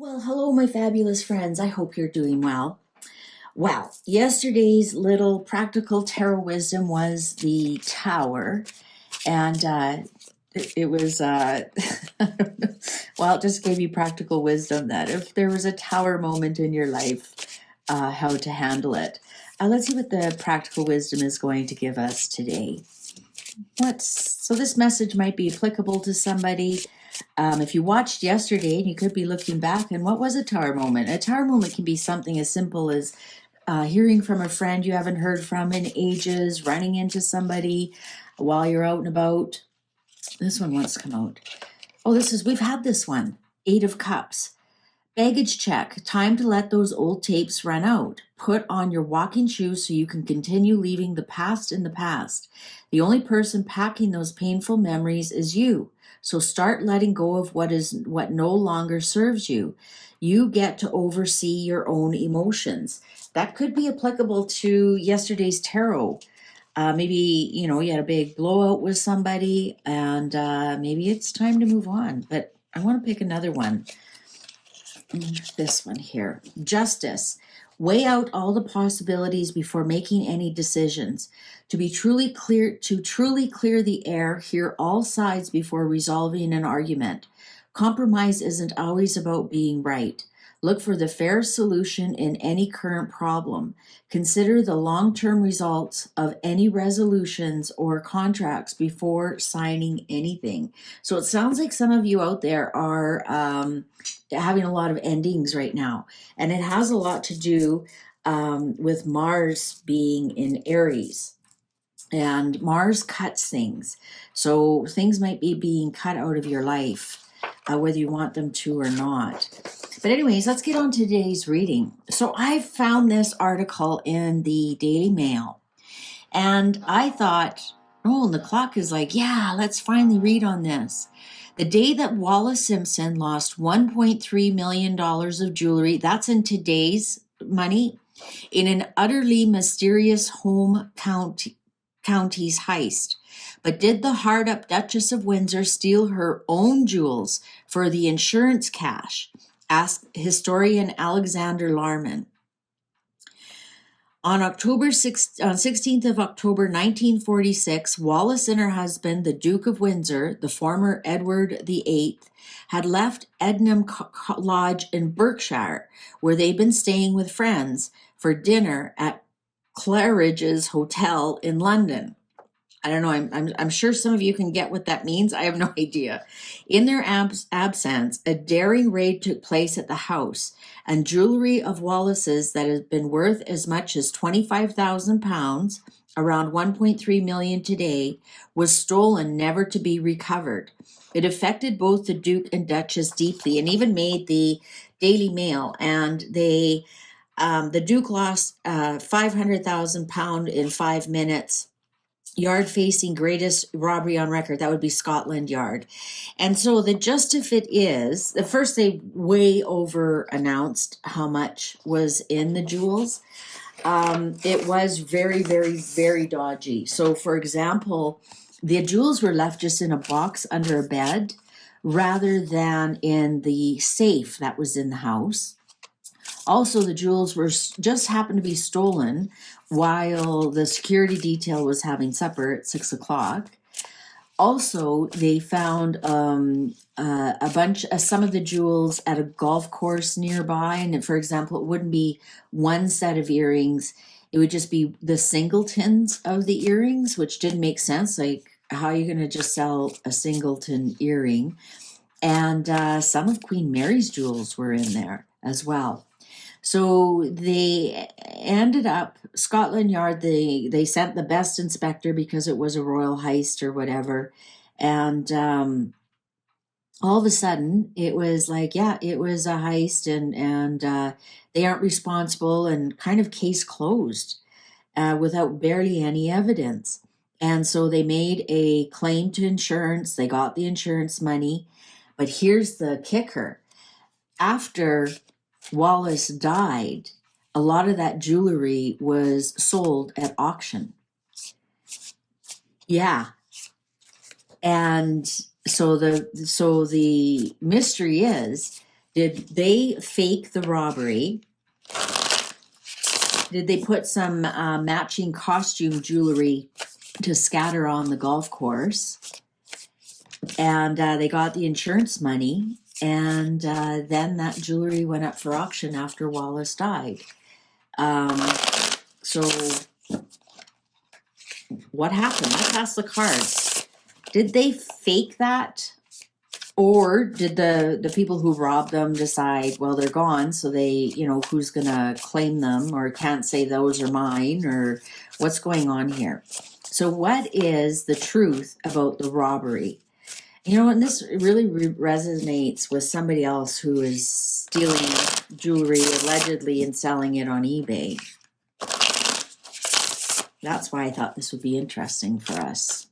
Well, hello, my fabulous friends. I hope you're doing well. Well, yesterday's little practical tarot wisdom was the tower, and it was, well, it just gave you practical wisdom that if there was a tower moment in your life, how to handle it. Let's see what the practical wisdom is going to give us today. So this message might be applicable to somebody. If you watched yesterday, you could be looking back, and what was a tower moment? A tower moment can be something as simple as hearing from a friend you haven't heard from in ages, running into somebody while you're out and about. This one wants to come out. Oh, we've had this one. 8 of Cups. Baggage check. Time to let those old tapes run out. Put on your walking shoes so you can continue leaving the past in the past. The only person packing those painful memories is you. So start letting go of what no longer serves you. You get to oversee your own emotions. That could be applicable to yesterday's tarot. Maybe, you had a big blowout with somebody and maybe it's time to move on. But I want to pick another one. This one here. Justice. Weigh out all the possibilities before making any decisions. To truly clear the air, hear all sides before resolving an argument. Compromise isn't always about being right. Look for the fair solution in any current problem. Consider the long-term results of any resolutions or contracts before signing anything. So it sounds like some of you out there are having a lot of endings right now. And it has a lot to do with Mars being in Aries. And Mars cuts things. So things might be being cut out of your life, whether you want them to or not. But anyways, let's get on to today's reading. So I found this article in the Daily Mail. And I thought, oh, and the clock is like, yeah, let's finally read on this. The day that Wallis Simpson lost $1.3 million of jewelry, that's in today's money, in an utterly mysterious home county's heist. But did the hard-up Duchess of Windsor steal her own jewels for the insurance cash? Asked historian Alexander Larman. On 16th of October 1946, Wallis and her husband, the Duke of Windsor, the former Edward VIII, had left Ednam Lodge in Berkshire, where they'd been staying with friends, for dinner at Claridge's Hotel in London. I don't know. I'm sure some of you can get what that means. I have no idea. In their absence, a daring raid took place at the house, and jewelry of Wallis's that had been worth as much as £25,000, around 1.3 million today, was stolen, never to be recovered. It affected both the Duke and Duchess deeply, and even made the Daily Mail. And the Duke lost £500,000 in 5 minutes. Yard facing greatest robbery on record. That would be Scotland Yard. And so the gist of it is, the first they way over announced how much was in the jewels. It was very, very, very dodgy. So for example, the jewels were left just in a box under a bed rather than in the safe that was in the house. Also, the jewels were just happened to be stolen while the security detail was having supper at 6 o'clock. Also, they found some of the jewels at a golf course nearby. And for example, it wouldn't be one set of earrings. It would just be the singletons of the earrings, which didn't make sense. Like, how are you going to just sell a singleton earring? And some of Queen Mary's jewels were in there as well. So they ended up, Scotland Yard, they sent the best inspector because it was a royal heist or whatever. And all of a sudden, it was like, yeah, it was a heist and they aren't responsible, and kind of case closed without barely any evidence. And so they made a claim to insurance. They got the insurance money. But here's the kicker. After Wallis died, a lot of that jewelry was sold at auction. Yeah. And so the mystery is, Did they fake the robbery? Did they put some matching costume jewelry to scatter on the golf course? And they got the insurance money, and then that jewelry went up for auction after Wallis died. So what happened? Let's ask the cards. Did they fake that? Or did the people who robbed them decide, well, they're gone, so they, who's going to claim them, or can't say those are mine, or what's going on here? So what is the truth about the robbery? And this really resonates with somebody else who is stealing jewelry allegedly and selling it on eBay. That's why I thought this would be interesting for us.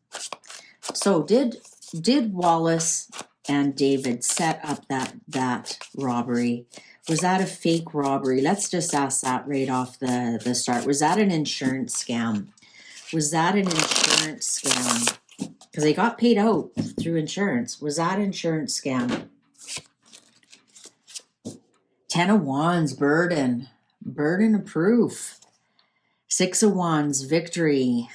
So did Wallis and David set up that robbery? Was that a fake robbery? Let's just ask that right off the start. Was that an insurance scam? Was that an insurance scam? Because they got paid out through insurance. Was that an insurance scam? 10 of Wands, burden of proof. 6 of Wands, victory.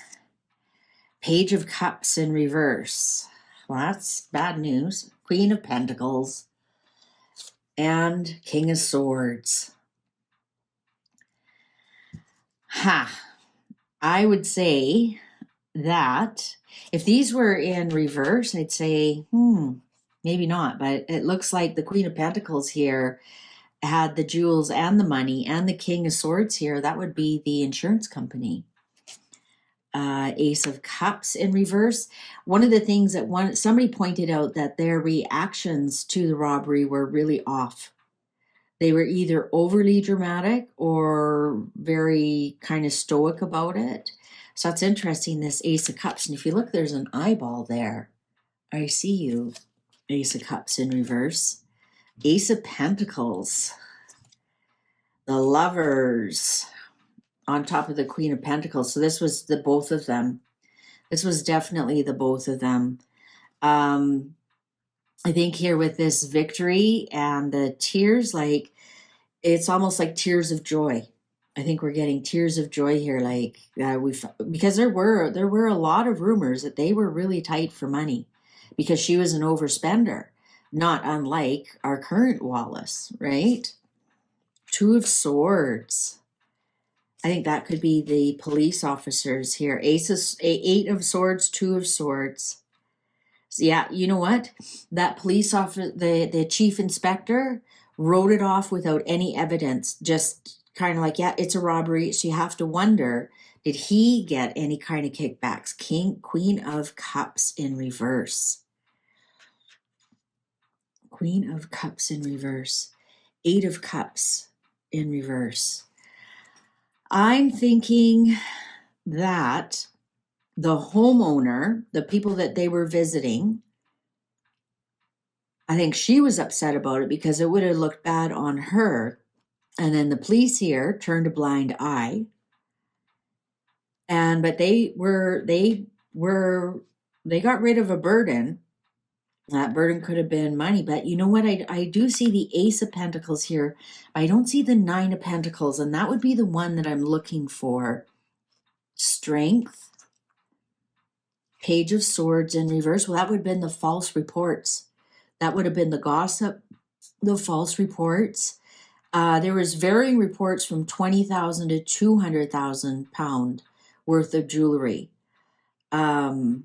Page of Cups in reverse. Well, that's bad news. Queen of Pentacles. And King of Swords. I would say that if these were in reverse, I'd say, maybe not. But it looks like the Queen of Pentacles here had the jewels and the money, and the King of Swords here. That would be the insurance company. Ace of Cups in reverse. One of the things that somebody pointed out that their reactions to the robbery were really off. They were either overly dramatic or very kind of stoic about it. So that's interesting, this Ace of Cups. And if you look, there's an eyeball there. I see you. Ace of Cups in reverse. Ace of Pentacles. The Lovers on top of the Queen of Pentacles. So this was the both of them. This was definitely the both of them. I think here with this victory and the tears, like it's almost like tears of joy. I think we're getting tears of joy here, like because there were a lot of rumors that they were really tight for money because she was an overspender, not unlike our current Wallis, right? 2 of Swords. I think that could be the police officers here. 8 of Swords, 2 of Swords. So yeah, you know what? That police officer, the chief inspector, wrote it off without any evidence. Just kind of like, yeah, it's a robbery. So you have to wonder, did he get any kind of kickbacks? Queen of Cups in reverse. Queen of Cups in reverse. 8 of Cups in reverse. I'm thinking that the homeowner, the people that they were visiting, I think she was upset about it because it would have looked bad on her. And then the police here turned a blind eye. But they got rid of a burden. That burden could have been money, but you know what? I do see the Ace of Pentacles here. I don't see the 9 of Pentacles, and that would be the one that I'm looking for. Strength. Page of Swords in reverse. Well, that would have been the false reports. That would have been the gossip, the false reports. There was varying reports from 20,000 to 200,000 pound worth of jewelry. So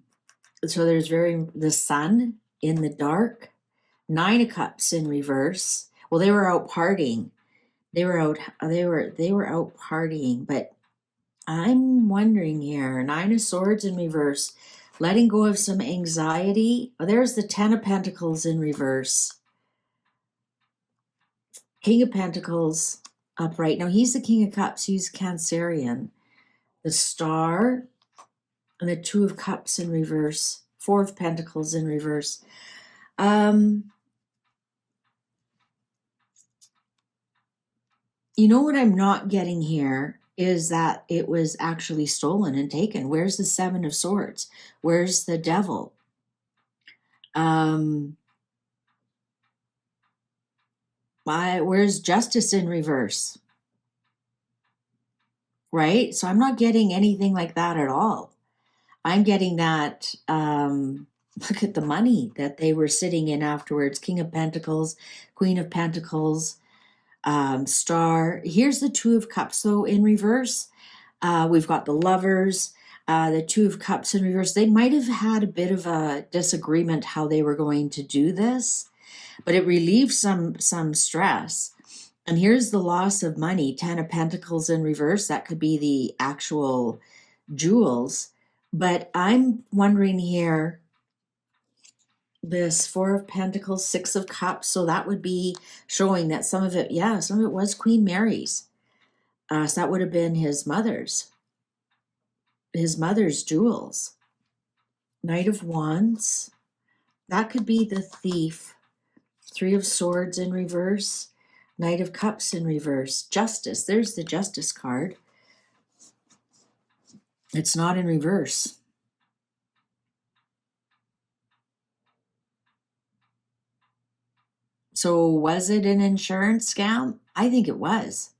there's the Sun in the dark. 9 of Cups in reverse. Well, they were out partying. They were out partying, but I'm wondering here, 9 of Swords in reverse, letting go of some anxiety. Oh, there's the 10 of Pentacles in reverse. King of Pentacles upright. Now he's the King of Cups. He's Cancerian. The Star and the 2 of Cups in reverse. 4 of Pentacles in reverse. You know what I'm not getting here is that it was actually stolen and taken. Where's the 7 of Swords? Where's the Devil? Where's justice in reverse? Right? So I'm not getting anything like that at all. I'm getting that, look at the money that they were sitting in afterwards. King of Pentacles, Queen of Pentacles, Star. Here's the Two of Cups, though, in reverse. We've got the Lovers, the Two of Cups in reverse. They might have had a bit of a disagreement how they were going to do this, but it relieved some stress. And here's the loss of money, Ten of Pentacles in reverse. That could be the actual jewels. But I'm wondering here, this Four of Pentacles, Six of Cups. So that would be showing that some of it was Queen Mary's. So that would have been his mother's jewels. Knight of Wands. That could be the thief. Three of Swords in reverse. Knight of Cups in reverse. Justice. There's the Justice card. It's not in reverse. So was it an insurance scam? I think it was.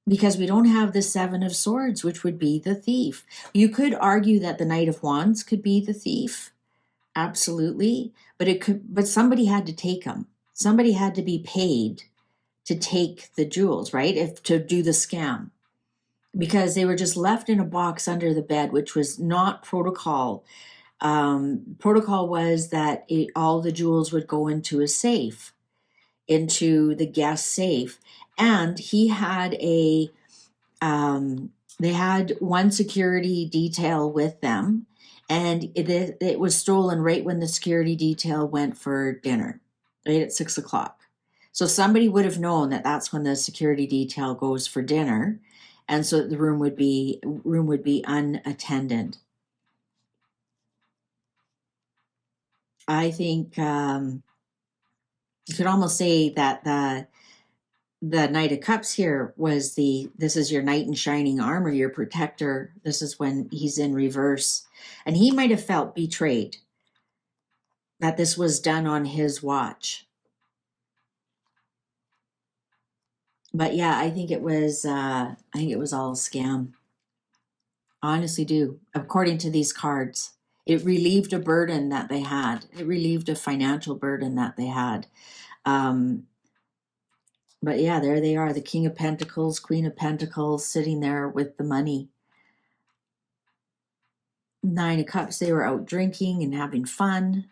Because we don't have the Seven of Swords, which would be the thief. You could argue that the Knight of Wands could be the thief. Absolutely. But somebody had to take them. Somebody had to be paid to take the jewels, right? To do the scam. Because they were just left in a box under the bed, which was not protocol. Protocol was that all the jewels would go into a safe, into the guest safe. And he had they had one security detail with them, and it was stolen right when the security detail went for dinner, right at 6 o'clock. So somebody would have known that that's when the security detail goes for dinner, and so the room would be unattended. I think you could almost say that the Knight of Cups here was this is your knight in shining armor, your protector. This is when he's in reverse. And he might have felt betrayed that this was done on his watch. But yeah, I think it was all a scam. Honestly do. According to these cards. It relieved a burden that they had. It relieved a financial burden that they had. But yeah, there they are, the King of Pentacles, Queen of Pentacles, sitting there with the money. Nine of Cups, they were out drinking and having fun.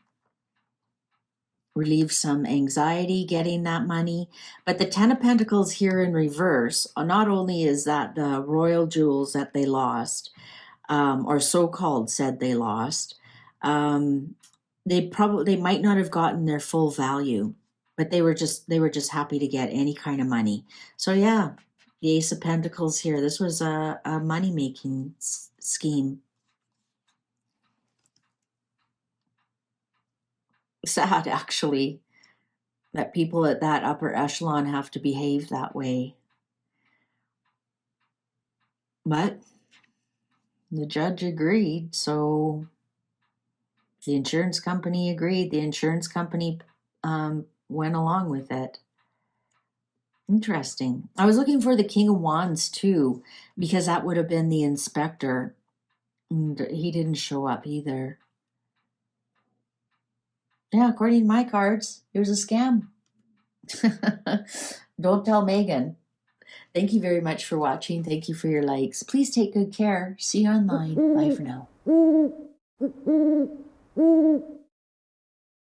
Relieved some anxiety getting that money. But the Ten of Pentacles here in reverse, not only is that the royal jewels that they lost, or so-called said they lost, they might not have gotten their full value, but they were just happy to get any kind of money. So yeah, the Ace of Pentacles here, this was a money-making scheme. Sad, actually, that people at that upper echelon have to behave that way. But the judge agreed, so the insurance company agreed. The insurance company went along with it. Interesting. I was looking for the King of Wands too, because that would have been the inspector. And he didn't show up either. Yeah, according to my cards, it was a scam. Don't tell Megan. Thank you very much for watching. Thank you for your likes. Please take good care. See you online. Bye for now.